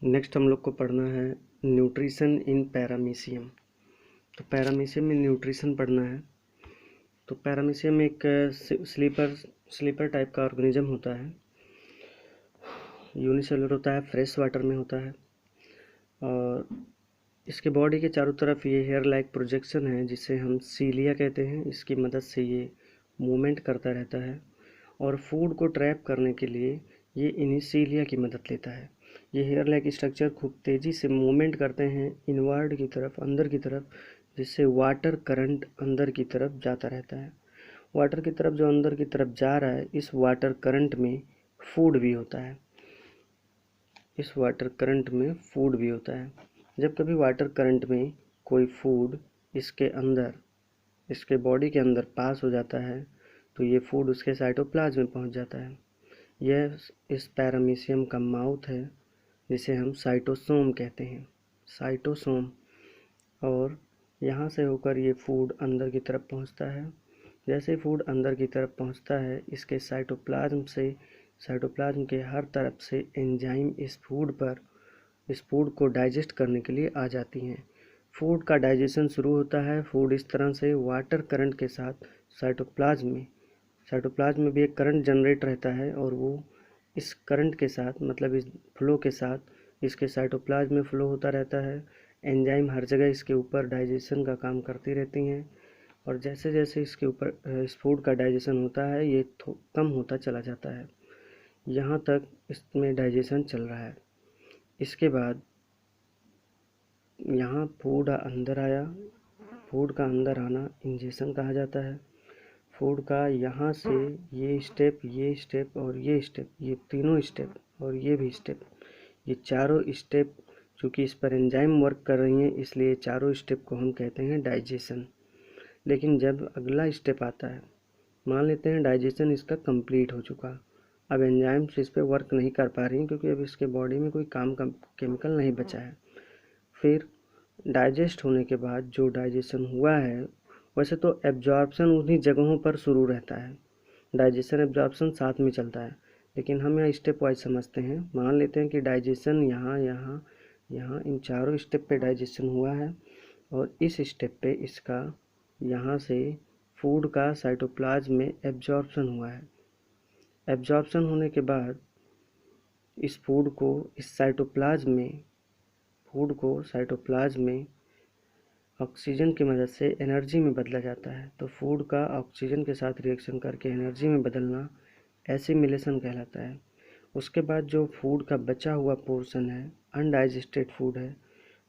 Next हम लोग को पढ़ना है न्यूट्रिशन इन पैरामीशियम। तो पैरामीशियम में न्यूट्रिशन पढ़ना है। तो पैरामीशियम एक स्लीपर टाइप का ऑर्गेनिज्म होता है, यूनिसेलुलर होता है, फ्रेश वाटर में होता है और इसके बॉडी के चारों तरफ ये हेयर लाइक प्रोजेक्शन है जिसे हम सीलिया कहते हैं। इसकी मदद से ये मूवमेंट करता रहता है और फूड को ट्रैप करने के लिए ये इन्हीं सीलिया की मदद लेता है। ये हेयर लाइक स्ट्रक्चर खूब तेज़ी से मूवमेंट करते हैं इनवर्ड की तरफ, अंदर की तरफ, जिससे वाटर करंट अंदर की तरफ जाता रहता है। वाटर की तरफ जो अंदर की तरफ जा रहा है, इस वाटर करंट में फूड भी होता है। इस वाटर करंट में फूड भी होता है। जब कभी वाटर करंट में कोई फूड इसके अंदर, इसके बॉडी के अंदर पास हो जाता है तो ये फूड उसके साइटोप्लाज्म में पहुंच जाता है। यह इस पैरामीशियम का माउथ है जिसे हम साइटोसोम कहते हैं, साइटोसोम। और यहाँ से होकर ये फूड अंदर की तरफ पहुँचता है। जैसे फूड अंदर की तरफ पहुँचता है, इसके साइटोप्लाज्म के हर तरफ से एंजाइम इस फूड को डाइजेस्ट करने के लिए आ जाती हैं। फूड का डाइजेशन शुरू होता है। फूड इस तरह से वाटर करंट के साथ साइटोप्लाज्म में भी एक करंट जनरेट रहता है और वो इस करंट के साथ, मतलब इस फ्लो के साथ इसके साइटोप्लाज्म में फ्लो होता रहता है। एंजाइम हर जगह इसके ऊपर डाइजेशन का काम करती रहती हैं और जैसे जैसे इसके ऊपर इस फूड का डाइजेशन होता है ये कम होता चला जाता है। यहाँ तक इसमें डाइजेशन चल रहा है। इसके बाद यहाँ फूड अंदर आया। फूड का अंदर आना इंजेक्शन कहा जाता है। फूड का यहाँ से ये स्टेप और ये स्टेप, ये तीनों स्टेप और ये भी स्टेप, ये चारों स्टेप, चूँकि इस पर एंजाइम वर्क कर रही हैं इसलिए चारों स्टेप को हम कहते हैं डाइजेशन। लेकिन जब अगला स्टेप आता है, मान लेते हैं डाइजेशन इसका कंप्लीट हो चुका, अब एंजाइम्स इस पर वर्क नहीं कर पा रही क्योंकि अब इसके बॉडी में कोई काम का केमिकल नहीं बचा है। फिर डाइजेस्ट होने के बाद जो डाइजेशन हुआ है, वैसे तो एब्जॉर्प्शन उन्हीं जगहों पर शुरू रहता है, डाइजेशन एब्जॉर्प्शन साथ में चलता है, लेकिन हम यहाँ स्टेप वाइज समझते हैं। मान लेते हैं कि डाइजेशन यहाँ यहाँ यहाँ इन चारों स्टेप पे डाइजेशन हुआ है और इस स्टेप पे इसका यहाँ से फूड का साइटोप्लाज्म में एब्जॉर्प्शन हुआ है। एब्जॉर्प्शन होने के बाद इस फूड को साइटोप्लाज्म में ऑक्सीजन की मदद से एनर्जी में बदला जाता है। तो फूड का ऑक्सीजन के साथ रिएक्शन करके एनर्जी में बदलना एसिमिलेशन कहलाता है। उसके बाद जो फूड का बचा हुआ पोर्शन है, अनडाइजेस्टेड फूड है,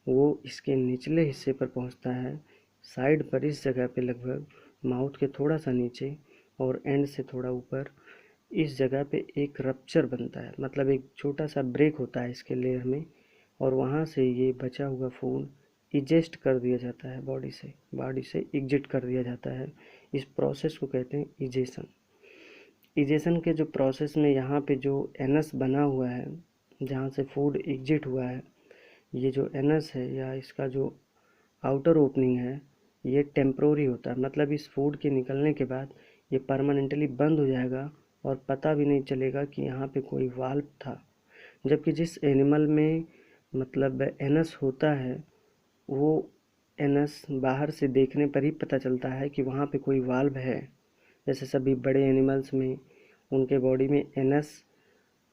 वो इसके निचले हिस्से पर पहुंचता है, साइड पर, इस जगह पे, लगभग माउथ के थोड़ा सा नीचे और एंड से थोड़ा ऊपर, इस जगह पे एक रप्चर बनता है, मतलब एक छोटा सा ब्रेक होता है इसके लेयर में और वहाँ से ये बचा हुआ फूड इजेस्ट कर दिया जाता है, बॉडी से एग्जिट कर दिया जाता है। इस प्रोसेस को कहते हैं इजेशन। इजेशन के जो प्रोसेस में यहाँ पे जो एनस बना हुआ है, जहाँ से फूड एग्जिट हुआ है, ये जो एनस है या इसका जो आउटर ओपनिंग है, ये टेम्प्रोरी होता है, मतलब इस फूड के निकलने के बाद ये परमानेंटली बंद हो जाएगा और पता भी नहीं चलेगा कि यहाँ पे कोई वाल्व था। जबकि जिस एनिमल में मतलब एनस होता है, वो एनस बाहर से देखने पर ही पता चलता है कि वहाँ पे कोई वाल्व है। जैसे सभी बड़े एनिमल्स में उनके बॉडी में एनस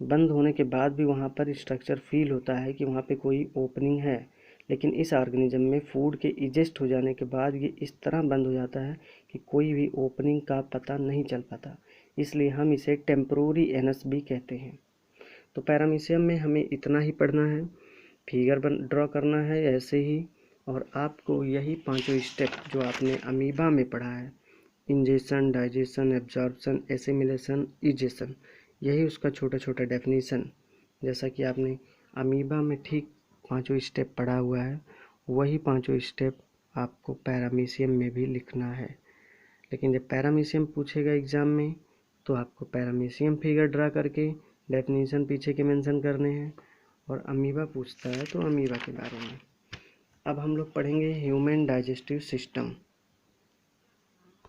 बंद होने के बाद भी वहाँ पर स्ट्रक्चर फील होता है कि वहाँ पे कोई ओपनिंग है, लेकिन इस ऑर्गेनिज्म में फूड के इजेस्ट हो जाने के बाद ये इस तरह बंद हो जाता है कि कोई भी ओपनिंग का पता नहीं चल पाता, इसलिए हम इसे टेम्प्रोरी एनस भी कहते हैं। तो पैरामीशियम में हमें इतना ही पढ़ना है, फिगर ड्रॉ करना है ऐसे ही, और आपको यही पांचों स्टेप जो आपने अमीबा में पढ़ा है, ingestion, digestion, absorption, assimilation, egestion, यही उसका छोटा छोटा डेफिनेशन, जैसा कि आपने अमीबा में ठीक पांचों स्टेप पढ़ा हुआ है, वही पांचों स्टेप आपको पैरामीशियम में भी लिखना है। लेकिन जब पैरामीशियम पूछेगा एग्ज़ाम में तो आपको पैरामीशियम फिगर ड्रा करके डेफिनेशन पीछे के मेंशन करने हैं, और अमीबा पूछता है तो अमीबा के बारे में। अब हम लोग पढ़ेंगे ह्यूमन डाइजेस्टिव सिस्टम।